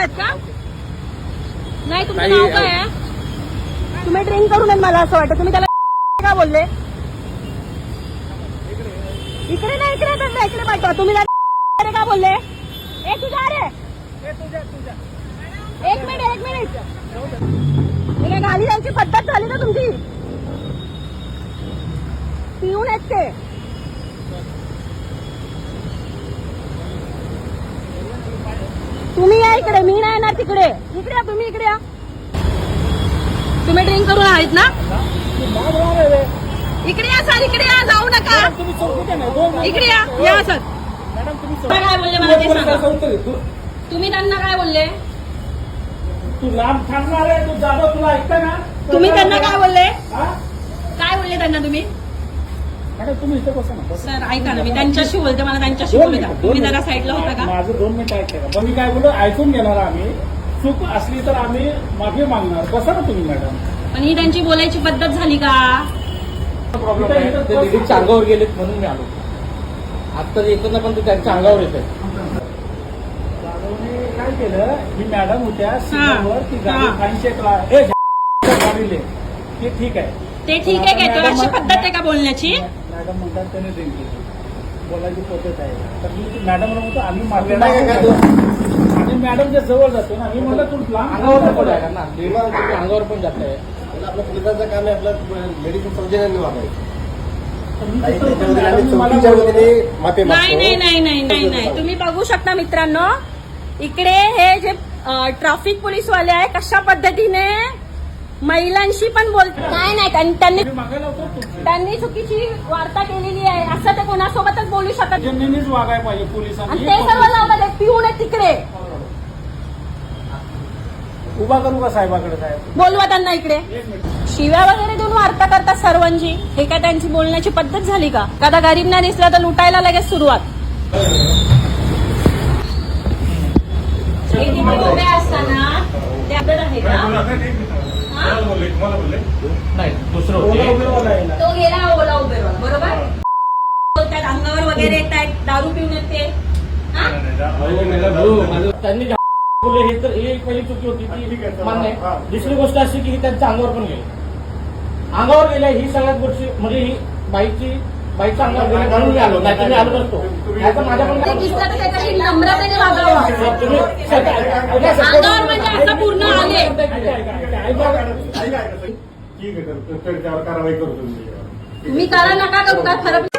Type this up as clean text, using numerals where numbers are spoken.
आहेत का? नाही, तुमचं नाव काय आहे? तुम्ही ड्रिंक करू नये मला असं वाटतं. तुम्ही त्याला का बोलले? इकडे नाही, इकडे पाठवा. तुम्ही त्याला का बोलले? ए तुझा रे, एक मिनिट. तिला गाली द्यायची पद्धत झाली ना तुमची. पिऊन आहेत ते. तुम्ही या इकडे, मी नाही येणार तिकडे. इकडे या, तुम्ही इकडे या. तुम्ही ड्रिंक करून आहेत ना? इकडे या सर, इकडे या, जाऊ नका. इकडे या सर. काय बोलले मला ते सांगा. तुम्ही त्यांना काय बोलले? तू लांब थांबणार आहे, तू जाधव, तुला ऐकतं ना? तुम्ही त्यांना काय बोलले? काय बोलले त्यांना तुम्ही? मॅडम तुम्ही इथे बसा ना. सर ऐका ना, मी त्यांच्याशी बोलते, मला त्यांच्याशी बोलू द्या. तुम्ही जरा साईडला होता का? माझं 2 मिनिटं ऐका. पण मी काय बोलतो ऐकून घेणार आम्ही. चूक असली तर आम्ही माफी मागणार. बसा ना तुम्ही मॅडम. पण ही त्यांची बोलायची पद्धत झाली का? प्रॉब्लेम आहे. ते लेडीजच्या अंगावर गेलेत म्हणून मी आलो. आता येताना पण ते त्यांच्या अंगावर येत आहे. जाधवने काय केलं, ही मॅडम होत्या सीमावर, ती गाडी फाईन गाडीले. ते ठीक आहे. ते ठीक आहे काय? तो अशी पद्धत आहे का बोलण्याची? मॅडम म्हणतात त्याने ड्रिंक केली. बोलायची पद्धत आहे. तर मी मॅडमला म्हणतो आम्ही माफी मागतो. आणि मॅडमच्या जवळ जातो ना. मी म्हणलं तू अंगावर पण आहे ना, अंगावर पण जात आहे. आपलं पोलिसांचं काम आहे, आपलं लेडीज सौजन्याने वागायचं. नाही. तुम्ही बघू शकता मित्रांनो, इकडे हे जे ट्रॅफिक पोलीसवाले आहे कशा पद्धतीने महिलांशी पण बोलतात. नाही त्यांनी चुकीची वार्ता केलेली आहे असं ते कोणासोबतच बोलू शकत. नेहमीच वागायला पाहिजे आणि पोलिसांनी. ते सर्व लावतात पिऊन आहे तिकडे. उभा करू का साहेबाकडे? साहेब बोलवा त्यांना इकडे. शिव्या वगैरे देऊन वार्ता करतात सर्वांची. हे काय त्यांची बोलण्याची पद्धत झाली का? कदा गरीब नाही दिसला तर लुटायला लगेच सुरुवात. असताना ते आदर आहे का? नाही, दुसरं तो गेला ओला उबेरवर, बरोबर? बोलतात अंगावर वगैरे येत आहेत, दारू पिऊन येते. त्यांनी बोलले हे तर ही पहिली चुकी होती ती मान्य आहे. दुसरी गोष्ट अशी की त्यांच्या अंगावर पण गेले. अंगावर गेले ही सगळ्यात गोष्टी म्हणजे ही बाईच्या अंगावर गेले म्हणून मी आलो. नाही तर मी आलो नसतो. माझ्या पण दिसलं तर त्याच्याशी नम्रतेने वागावं. अंगावर म्हणजे असं पूर्ण आले. ठीक आहे, त्याच्यावर कारवाई करतो. तुम्ही करा नका करू काय फरक